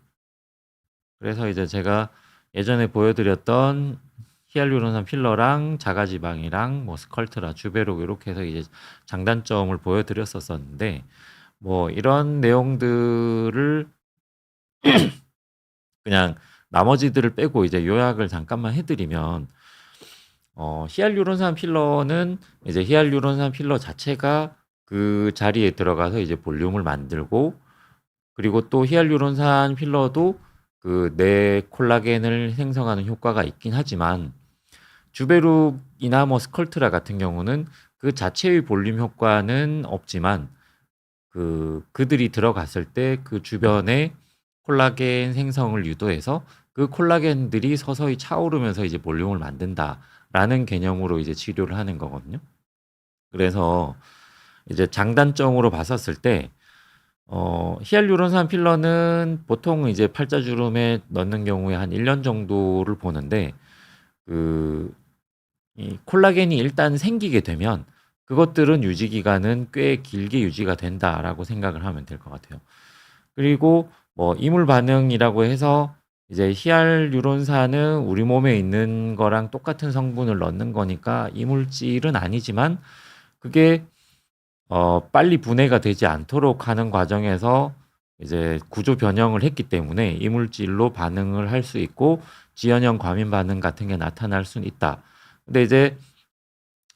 그래서 이제 제가 예전에 보여드렸던 히알루론산 필러랑 자가지방이랑 뭐 스컬트라, 주베룩 이렇게 해서 이제 장단점을 보여드렸었는데, 뭐 이런 내용들을 그냥 나머지들을 빼고 이제 요약을 잠깐만 해드리면, 히알루론산 필러는 이제 히알루론산 필러 자체가 그 자리에 들어가서 이제 볼륨을 만들고, 그리고 또 히알루론산 필러도 그 뇌 콜라겐을 생성하는 효과가 있긴 하지만, 주베룩이나 뭐 스컬트라 같은 경우는 그 자체의 볼륨 효과는 없지만 그들이 들어갔을 때 그 주변에 콜라겐 생성을 유도해서 그 콜라겐들이 서서히 차오르면서 이제 볼륨을 만든다라는 개념으로 이제 치료를 하는 거거든요. 그래서 이제 장단점으로 봤었을 때 히알루론산 필러는 보통 이제 팔자주름에 넣는 경우에 한 1년 정도를 보는데, 이 콜라겐이 일단 생기게 되면 그것들은 유지 기간은 꽤 길게 유지가 된다라고 생각을 하면 될 것 같아요. 그리고 뭐 이물 반응이라고 해서 이제 히알루론산은 우리 몸에 있는 거랑 똑같은 성분을 넣는 거니까 이물질은 아니지만, 그게 빨리 분해가 되지 않도록 하는 과정에서 이제 구조 변형을 했기 때문에 이물질로 반응을 할 수 있고 지연형 과민 반응 같은 게 나타날 수는 있다. 근데 이제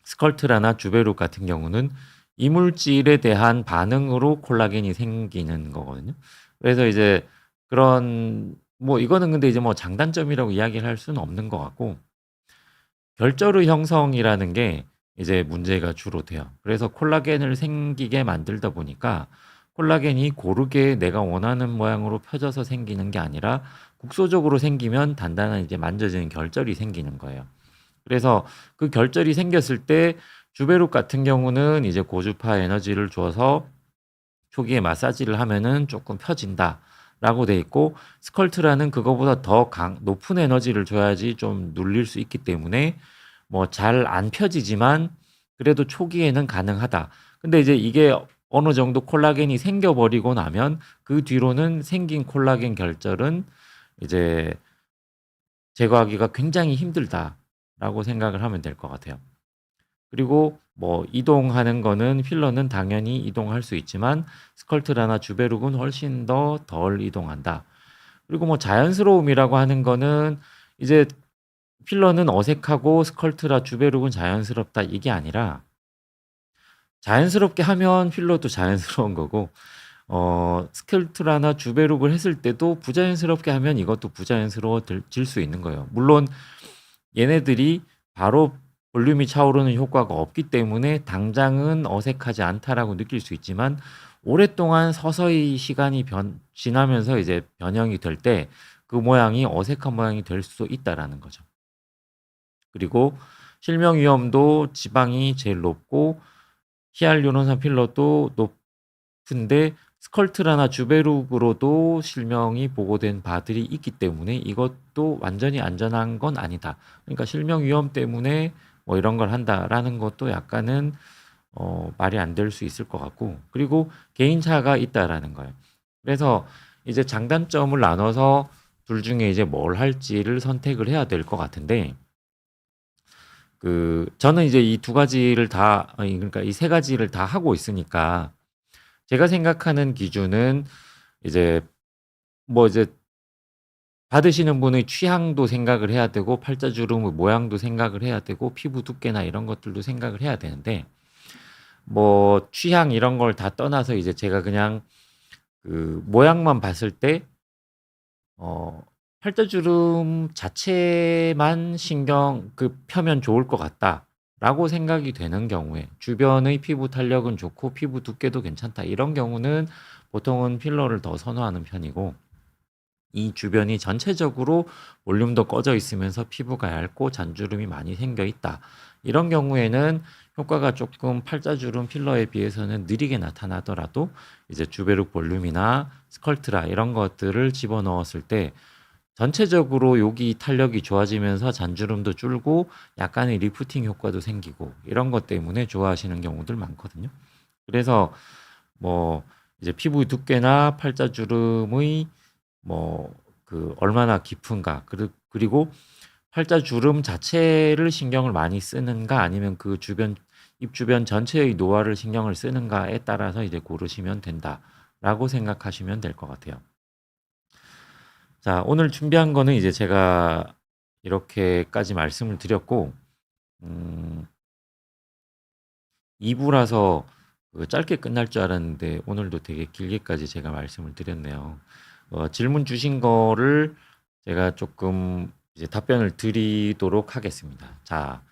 스컬트라나 주베룩 같은 경우는 이물질에 대한 반응으로 콜라겐이 생기는 거거든요. 그래서 이제 그런 뭐 이거는 근데 이제 뭐 장단점이라고 이야기를 할 수는 없는 것 같고, 결절의 형성이라는 게 이제 문제가 주로 돼요. 그래서 콜라겐을 생기게 만들다 보니까 콜라겐이 고르게 내가 원하는 모양으로 펴져서 생기는 게 아니라 국소적으로 생기면 단단한 이제 만져지는 결절이 생기는 거예요. 그래서 그 결절이 생겼을 때 주베룩 같은 경우는 이제 고주파 에너지를 줘서 초기에 마사지를 하면은 조금 펴진다라고 돼 있고, 스컬트라는 그거보다 더 높은 에너지를 줘야지 좀 눌릴 수 있기 때문에 뭐 잘 안 펴지지만 그래도 초기에는 가능하다. 근데 이제 이게 어느 정도 콜라겐이 생겨버리고 나면 그 뒤로는 생긴 콜라겐 결절은 이제 제거하기가 굉장히 힘들다라고 생각을 하면 될 것 같아요. 그리고 뭐 이동하는 거는 필러는 당연히 이동할 수 있지만 스컬트라나 주베룩은 훨씬 더 덜 이동한다. 그리고 뭐 자연스러움이라고 하는 거는 이제 필러는 어색하고 스컬트라 주베룩은 자연스럽다 이게 아니라, 자연스럽게 하면 필러도 자연스러운 거고 스컬트라나 주베룩을 했을 때도 부자연스럽게 하면 이것도 부자연스러워질 수 있는 거예요. 물론 얘네들이 바로 볼륨이 차오르는 효과가 없기 때문에 당장은 어색하지 않다라고 느낄 수 있지만, 오랫동안 서서히 시간이 지나면서 이제 변형이 될 때 그 모양이 어색한 모양이 될 수 있다라는 거죠. 그리고 실명 위험도 지방이 제일 높고 히알루론산 필러도 깊은데 스컬트라나 주베룩으로도 실명이 보고된 바들이 있기 때문에 이것도 완전히 안전한 건 아니다. 그러니까 실명 위험 때문에 뭐 이런 걸 한다라는 것도 약간은 말이 안 될 수 있을 것 같고, 그리고 개인차가 있다라는 거예요. 그래서 이제 장단점을 나눠서 둘 중에 이제 뭘 할지를 선택을 해야 될 것 같은데, 저는 이제 이 두 가지를 다, 그러니까 이 세 가지를 다 하고 있으니까 제가 생각하는 기준은 이제 뭐 이제 받으시는 분의 취향도 생각을 해야 되고 팔자주름의 모양도 생각을 해야 되고 피부 두께나 이런 것들도 생각을 해야 되는데, 뭐 취향 이런 걸 다 떠나서 이제 제가 그냥 그 모양만 봤을 때 어 팔자주름 자체만 신경 펴면 좋을 것 같다라고 생각이 되는 경우에, 주변의 피부 탄력은 좋고 피부 두께도 괜찮다 이런 경우는 보통은 필러를 더 선호하는 편이고, 이 주변이 전체적으로 볼륨도 꺼져 있으면서 피부가 얇고 잔주름이 많이 생겨 있다, 이런 경우에는 효과가 조금 팔자주름 필러에 비해서는 느리게 나타나더라도 이제 주베룩 볼륨이나 스컬트라 이런 것들을 집어넣었을 때 전체적으로 여기 탄력이 좋아지면서 잔주름도 줄고 약간의 리프팅 효과도 생기고 이런 것 때문에 좋아하시는 경우들 많거든요. 그래서 뭐 이제 피부 두께나 팔자주름의 뭐 얼마나 깊은가, 그리고 팔자주름 자체를 신경을 많이 쓰는가 아니면 그 주변 입 주변 전체의 노화를 신경을 쓰는가에 따라서 이제 고르시면 된다라고 생각하시면 될 것 같아요. 자, 오늘 준비한 거는 이제 제가 이렇게까지 말씀을 드렸고, 음, 2부라서 짧게 끝날 줄 알았는데 오늘도 되게 길게까지 제가 말씀을 드렸네요. 질문 주신 거를 제가 조금 이제 답변을 드리도록 하겠습니다. 자,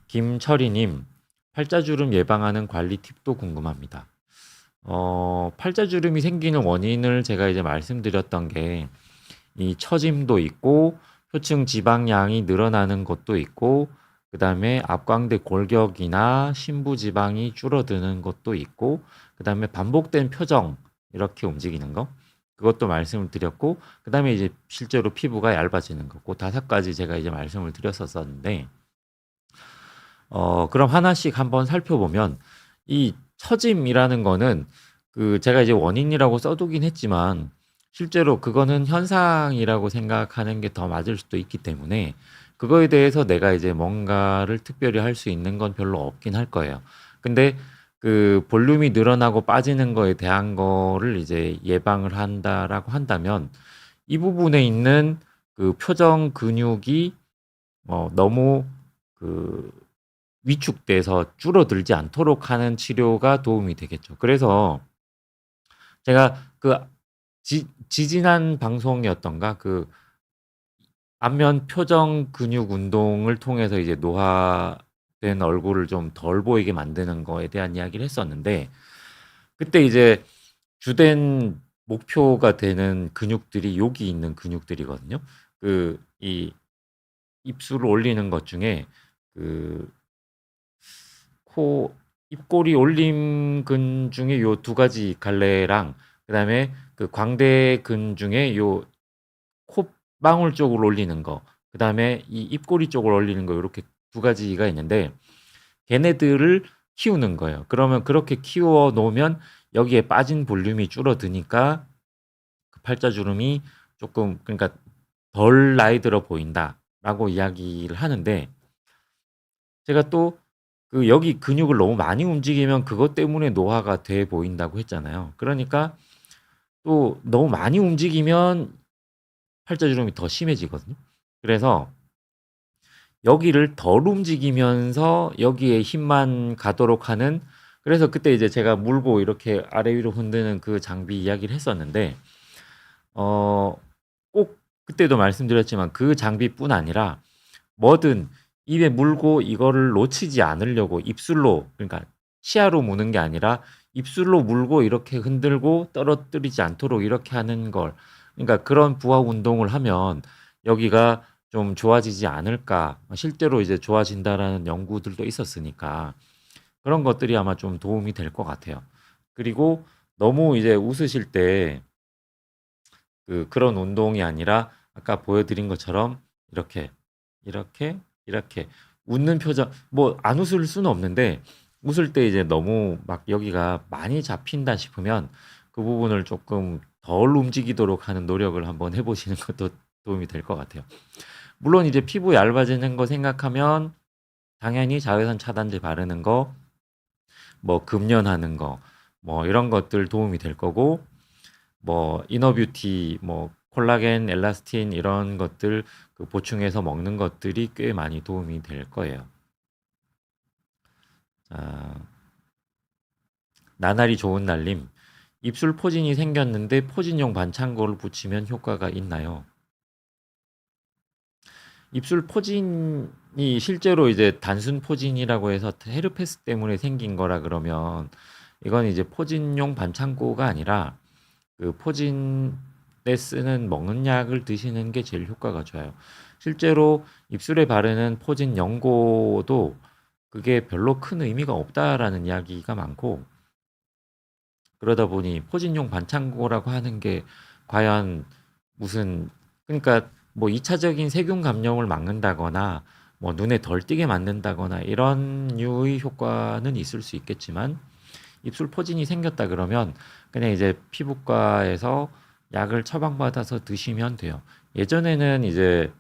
김철희님, 팔자주름 예방하는 관리 팁도 궁금합니다. 팔자주름이 생기는 원인을 제가 이제 말씀드렸던 게 이 처짐도 있고 표층 지방량이 늘어나는 것도 있고, 그 다음에 앞광대 골격이나 심부 지방이 줄어드는 것도 있고, 그 다음에 반복된 표정 이렇게 움직이는 거, 그것도 말씀을 드렸고, 그 다음에 이제 실제로 피부가 얇아지는 거, 그 5가지 제가 이제 말씀을 드렸었는데, 그럼 하나씩 한번 살펴보면, 이 처짐이라는 거는 제가 이제 원인이라고 써두긴 했지만 실제로 그거는 현상이라고 생각하는 게 더 맞을 수도 있기 때문에 그거에 대해서 내가 이제 뭔가를 특별히 할 수 있는 건 별로 없긴 할 거예요. 근데 볼륨이 늘어나고 빠지는 거에 대한 거를 이제 예방을 한다라고 한다면 이 부분에 있는 표정 근육이 너무 그 위축돼서 줄어들지 않도록 하는 치료가 도움이 되겠죠. 그래서 제가 지지난 방송이었던가 안면 표정 근육 운동을 통해서 이제 노화된 얼굴을 좀 덜 보이게 만드는 거에 대한 이야기를 했었는데, 그때 이제 주된 목표가 되는 근육들이 여기 있는 근육들이거든요. 이 입술을 올리는 것 중에 그 입꼬리 올림근 중에 요 두 가지 갈래랑, 그다음에 광대근 중에 요 콧방울 쪽을 올리는 거, 그다음에 이 입꼬리 쪽을 올리는 거, 이렇게 두 가지가 있는데 걔네들을 키우는 거예요. 그러면 그렇게 키워 놓으면 여기에 빠진 볼륨이 줄어드니까 팔자주름이 조금, 그러니까 덜 나이 들어 보인다라고 이야기를 하는데, 제가 또 여기 근육을 너무 많이 움직이면 그것 때문에 노화가 돼 보인다고 했잖아요. 그러니까 또 너무 많이 움직이면 팔자주름이 더 심해지거든요. 그래서 여기를 덜 움직이면서 여기에 힘만 가도록 하는, 그래서 그때 이제 제가 물고 이렇게 아래 위로 흔드는 그 장비 이야기를 했었는데, 꼭 그때도 말씀드렸지만 그 장비뿐 아니라 뭐든 입에 물고 이거를 놓치지 않으려고 입술로, 그러니까 치아로 무는 게 아니라 입술로 물고 이렇게 흔들고 떨어뜨리지 않도록 이렇게 하는 걸, 그러니까 그런 부하 운동을 하면 여기가 좀 좋아지지 않을까, 실제로 이제 좋아진다라는 연구들도 있었으니까 그런 것들이 아마 좀 도움이 될 것 같아요. 그리고 너무 이제 웃으실 때 그런 운동이 아니라 아까 보여드린 것처럼 이렇게, 이렇게, 이렇게 웃는 표정, 뭐 안 웃을 수는 없는데 웃을 때 이제 너무 막 여기가 많이 잡힌다 싶으면 그 부분을 조금 덜 움직이도록 하는 노력을 한번 해보시는 것도 도움이 될 것 같아요. 물론 이제 피부 얇아지는 거 생각하면 당연히 자외선 차단제 바르는 거, 뭐 금연하는 거, 뭐 이런 것들 도움이 될 거고, 뭐 이너뷰티, 뭐 콜라겐, 엘라스틴 이런 것들 보충해서 먹는 것들이 꽤 많이 도움이 될 거예요. 자, 나날이 좋은 날님, 입술 포진이 생겼는데 포진용 반창고를 붙이면 효과가 있나요? 입술 포진이 실제로 이제 단순 포진이라고 해서 헤르페스 때문에 생긴 거라 그러면 이건 이제 포진용 반창고가 아니라 포진에 쓰는 먹는 약을 드시는 게 제일 효과가 좋아요. 실제로 입술에 바르는 포진 연고도 그게 별로 큰 의미가 없다라는 이야기가 많고, 그러다 보니 포진용 반창고라고 하는 게 과연 무슨, 그러니까 뭐 2차적인 세균 감염을 막는다거나 뭐 눈에 덜 띄게 만든다거나 이런 류의 효과는 있을 수 있겠지만, 입술 포진이 생겼다 그러면 그냥 이제 피부과에서 약을 처방받아서 드시면 돼요. 예전에는 이제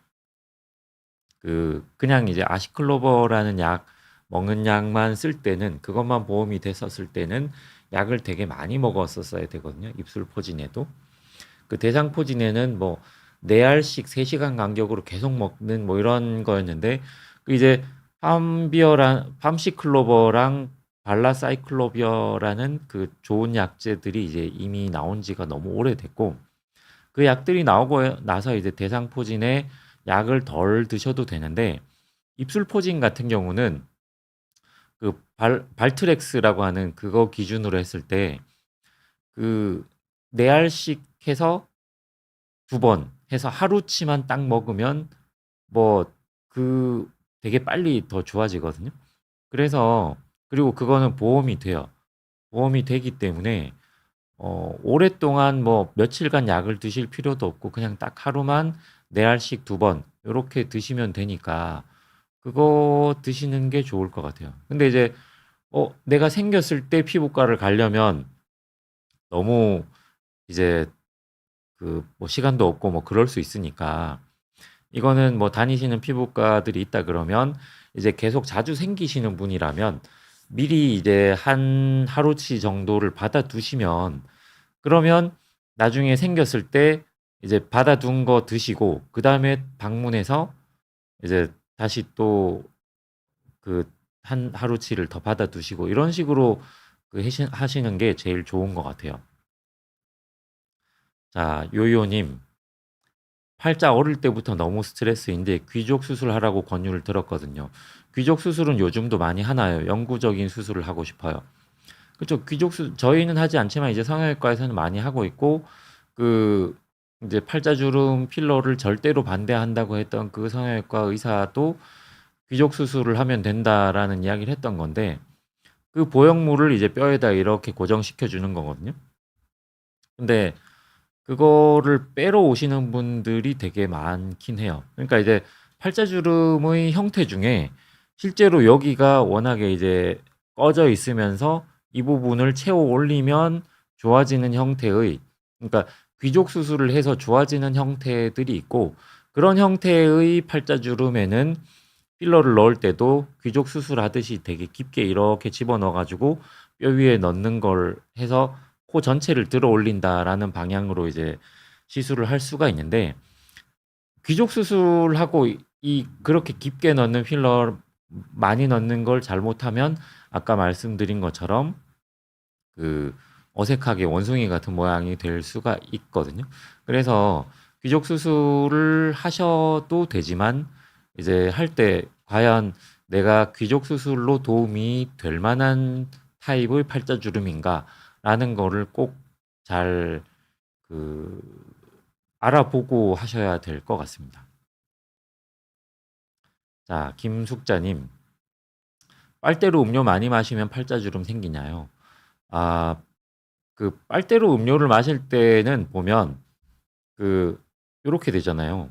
그냥 이제 아시클로버라는 약 먹는 약만 쓸 때는, 그것만 보험이 됐었을 때는 약을 되게 많이 먹었었어야 되거든요. 입술 포진에도. 그 대상 포진에는 뭐 4알씩 3시간 간격으로 계속 먹는 뭐 이런 거였는데, 이제 팜시클로버랑 발라사이클로비어라는 그 좋은 약제들이 이제 이미 나온 지가 너무 오래됐고, 그 약들이 나오고 나서 이제 대상 포진에 약을 덜 드셔도 되는데, 입술 포진 같은 경우는 발트렉스라고 하는 그거 기준으로 했을 때 그 4알씩 해서 2번 해서 하루치만 딱 먹으면 뭐 되게 빨리 더 좋아지거든요. 그래서 그리고 그거는 보험이 돼요. 보험이 되기 때문에 오랫동안 뭐 며칠간 약을 드실 필요도 없고 그냥 딱 하루만 4알씩 2번 요렇게 드시면 되니까 그거 드시는 게 좋을 것 같아요. 근데 이제 내가 생겼을 때 피부과를 가려면 너무 이제 뭐 시간도 없고 뭐 그럴 수 있으니까, 이거는 뭐 다니시는 피부과들이 있다 그러면 이제 계속 자주 생기시는 분이라면 미리 이제 한 하루치 정도를 받아두시면, 그러면 나중에 생겼을 때 이제 받아둔 거 드시고 그 다음에 방문해서 이제 다시 또 한 하루치를 더 받아두시고 이런 식으로 하시는 게 제일 좋은 것 같아요. 자, 요요님, 팔자 어릴 때부터 너무 스트레스인데 귀족 수술하라고 권유를 들었거든요. 귀족 수술은 요즘도 많이 하나요? 영구적인 수술을 하고 싶어요. 그렇죠. 저희는 하지 않지만 이제 성형외과에서는 많이 하고 있고, 그 이제 팔자주름 필러를 절대로 반대한다고 했던 그 성형외과 의사도 귀족 수술을 하면 된다라는 이야기를 했던 건데, 그 보형물을 이제 뼈에다 이렇게 고정시켜 주는 거거든요. 근데 그거를 빼러 오시는 분들이 되게 많긴 해요. 그러니까 이제 팔자주름의 형태 중에 실제로 여기가 워낙에 이제 꺼져 있으면서 이 부분을 채워 올리면 좋아지는 형태의, 그러니까 귀족 수술을 해서 좋아지는 형태들이 있고, 그런 형태의 팔자주름에는 필러를 넣을 때도 귀족 수술하듯이 되게 깊게 이렇게 집어넣어 가지고 뼈 위에 넣는 걸 해서 코 전체를 들어 올린다라는 방향으로 이제 시술을 할 수가 있는데, 귀족 수술하고 그렇게 깊게 넣는 필러 많이 넣는 걸 잘못하면 아까 말씀드린 것처럼 그 어색하게 원숭이 같은 모양이 될 수가 있거든요. 그래서 귀족 수술을 하셔도 되지만 이제 할 때 과연 내가 귀족 수술로 도움이 될 만한 타입의 팔자주름인가라는 거를 꼭 잘 그 알아보고 하셔야 될 것 같습니다. 자, 김숙자님, 빨대로 음료 많이 마시면 팔자주름 생기냐요? 아, 그 빨대로 음료를 마실 때는 보면 그 요렇게 되잖아요.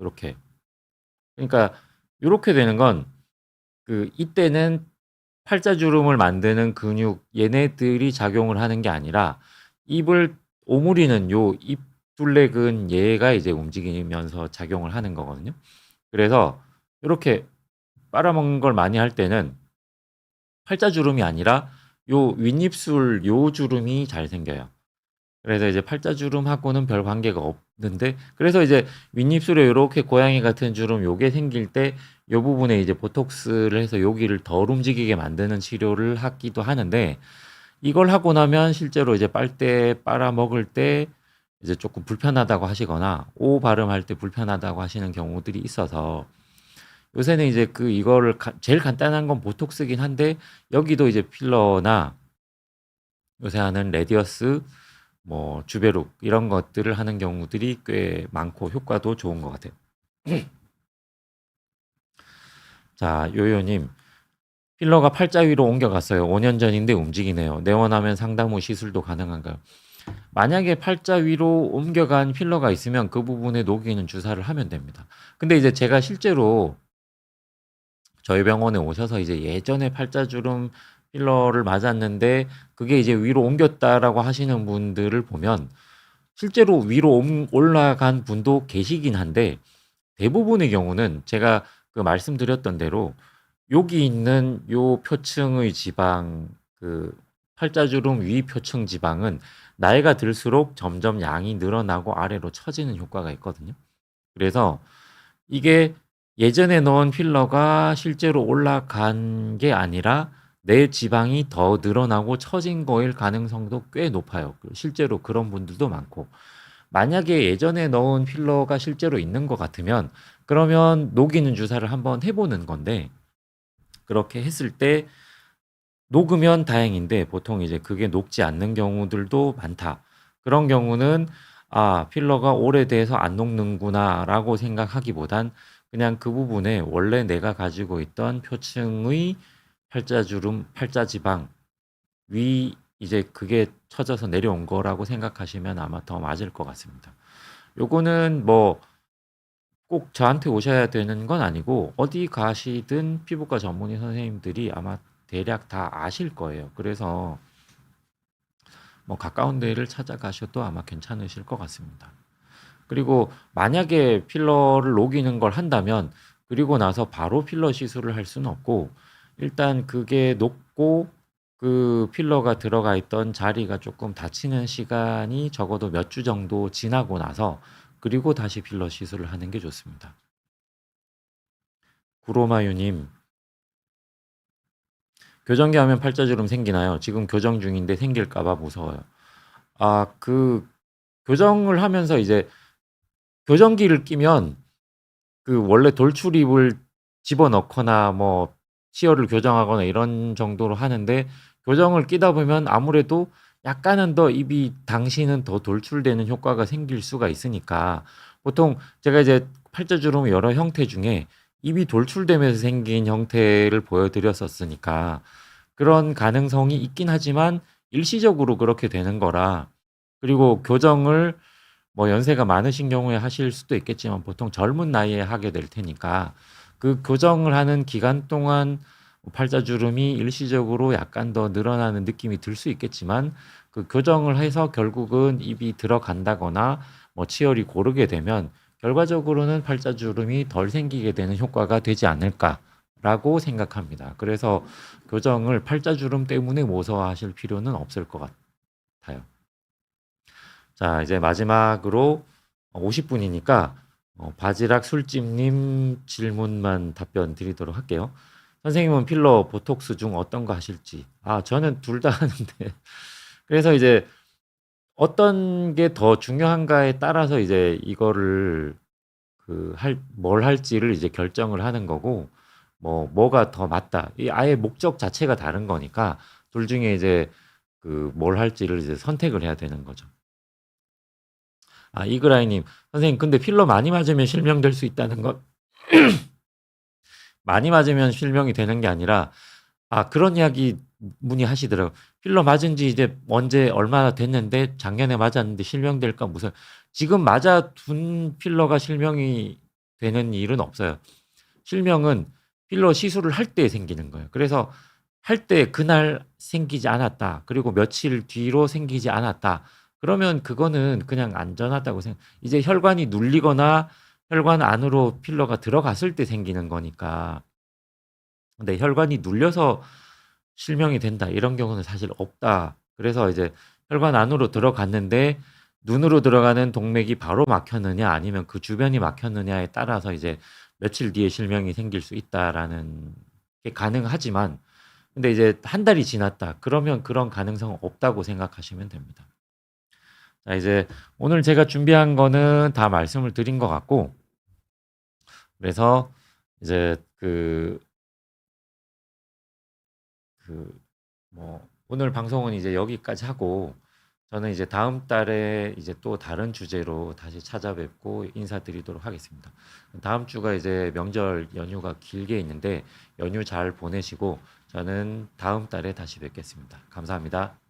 요렇게. 그러니까 요렇게 되는 건 그 이때는 팔자주름을 만드는 근육 얘네들이 작용을 하는 게 아니라 입을 오므리는 요 입둘레근 얘가 이제 움직이면서 작용을 하는 거거든요. 그래서 요렇게 빨아먹는 걸 많이 할 때는 팔자주름이 아니라 요 윗입술 요 주름이 잘 생겨요. 그래서 이제 팔자주름하고는 별 관계가 없는데, 그래서 이제 윗입술에 요렇게 고양이 같은 주름 요게 생길 때 요 부분에 이제 보톡스를 해서 여기를 덜 움직이게 만드는 치료를 하기도 하는데, 이걸 하고 나면 실제로 이제 빨대 빨아 먹을 때 이제 조금 불편하다고 하시거나 오 발음할 때 불편하다고 하시는 경우들이 있어서, 요새는 이제 그 이거를 제일 간단한 건 보톡스긴 한데, 여기도 이제 필러나 요새 하는 레디어스 뭐 주베룩 이런 것들을 하는 경우들이 꽤 많고 효과도 좋은 것 같아요. 자, 요요님, 필러가 팔자 위로 옮겨갔어요. 5년 전인데 움직이네요. 내원하면 상담 후 시술도 가능한가요? 만약에 팔자 위로 옮겨간 필러가 있으면 그 부분에 녹이는 주사를 하면 됩니다. 근데 이제 제가 실제로 저희 병원에 오셔서 이제 예전에 팔자주름 필러를 맞았는데 그게 이제 위로 옮겼다라고 하시는 분들을 보면 실제로 위로 올라간 분도 계시긴 한데, 대부분의 경우는 제가 그 말씀드렸던 대로 여기 있는 요 표층의 지방, 그 팔자주름 위 표층 지방은 나이가 들수록 점점 양이 늘어나고 아래로 처지는 효과가 있거든요. 그래서 이게 예전에 넣은 필러가 실제로 올라간 게 아니라 내 지방이 더 늘어나고 처진 거일 가능성도 꽤 높아요. 실제로 그런 분들도 많고. 만약에 예전에 넣은 필러가 실제로 있는 것 같으면 그러면 녹이는 주사를 한번 해보는 건데, 그렇게 했을 때 녹으면 다행인데 보통 이제 그게 녹지 않는 경우들도 많다. 그런 경우는 아, 필러가 오래돼서 안 녹는구나라고 생각하기보단 그냥 그 부분에 원래 내가 가지고 있던 표층의 팔자주름, 팔자지방 위 이제 그게 처져서 내려온 거라고 생각하시면 아마 더 맞을 것 같습니다. 요거는 뭐 꼭 저한테 오셔야 되는 건 아니고 어디 가시든 피부과 전문의 선생님들이 아마 대략 다 아실 거예요. 그래서 뭐 가까운 데를 찾아가셔도 아마 괜찮으실 것 같습니다. 그리고 만약에 필러를 녹이는 걸 한다면 그리고 나서 바로 필러 시술을 할 수는 없고, 일단 그게 녹고 그 필러가 들어가 있던 자리가 조금 닫히는 시간이 적어도 몇 주 정도 지나고 나서 그리고 다시 필러 시술을 하는 게 좋습니다. 구로마유님, 교정기 하면 팔자주름 생기나요? 지금 교정 중인데 생길까봐 무서워요. 아, 그 교정을 하면서 이제 교정기를 끼면 그 원래 돌출입을 집어넣거나 뭐 치어를 교정하거나 이런 정도로 하는데, 교정을 끼다 보면 아무래도 약간은 더 입이 당시는 더 돌출되는 효과가 생길 수가 있으니까, 보통 제가 이제 팔자주름 여러 형태 중에 입이 돌출되면서 생긴 형태를 보여드렸었으니까 그런 가능성이 있긴 하지만 일시적으로 그렇게 되는 거라, 그리고 교정을 뭐 연세가 많으신 경우에 하실 수도 있겠지만 보통 젊은 나이에 하게 될 테니까 그 교정을 하는 기간 동안 팔자주름이 일시적으로 약간 더 늘어나는 느낌이 들 수 있겠지만, 그 교정을 해서 결국은 입이 들어간다거나 뭐 치열이 고르게 되면 결과적으로는 팔자주름이 덜 생기게 되는 효과가 되지 않을까라고 생각합니다. 그래서 교정을 팔자주름 때문에 모서하실 필요는 없을 것 같아요. 자, 이제 마지막으로 50분이니까 바지락 술집님 질문만 답변 드리도록 할게요. 선생님은 필러, 보톡스 중 어떤 거 하실지. 아, 저는 둘 다 하는데. 그래서 이제 어떤 게 더 중요한가에 따라서 이제 이거를 뭘 할지를 이제 결정을 하는 거고, 뭐가 더 맞다. 이 아예 목적 자체가 다른 거니까 둘 중에 이제 뭘 할지를 이제 선택을 해야 되는 거죠. 아, 이그라이님, 선생님, 근데 필러 많이 맞으면 실명될 수 있다는 것, 많이 맞으면 실명이 되는 게 아니라 그런 이야기 문의하시더라고요. 필러 맞은 지 이제 언제 얼마나 됐는데 작년에 맞았는데 실명될까 무슨 지금 맞아둔 필러가 실명이 되는 일은 없어요. 실명은 필러 시술을 할 때 생기는 거예요. 그래서 할 때 그날 생기지 않았다. 그리고 며칠 뒤로 생기지 않았다. 그러면 그거는 그냥 안전하다고 생각. 이제 혈관이 눌리거나 혈관 안으로 필러가 들어갔을 때 생기는 거니까. 근데 혈관이 눌려서 실명이 된다. 이런 경우는 사실 없다. 그래서 이제 혈관 안으로 들어갔는데 눈으로 들어가는 동맥이 바로 막혔느냐 아니면 그 주변이 막혔느냐에 따라서 이제 며칠 뒤에 실명이 생길 수 있다라는 게 가능하지만 근데 이제 한 달이 지났다. 그러면 그런 가능성은 없다고 생각하시면 됩니다. 자, 이제 오늘 제가 준비한 거는 다 말씀을 드린 것 같고 그래서 이제 뭐 오늘 방송은 이제 여기까지 하고 저는 이제 다음 달에 이제 또 다른 주제로 다시 찾아뵙고 인사드리도록 하겠습니다. 다음 주가 이제 명절 연휴가 길게 있는데 연휴 잘 보내시고 저는 다음 달에 다시 뵙겠습니다. 감사합니다.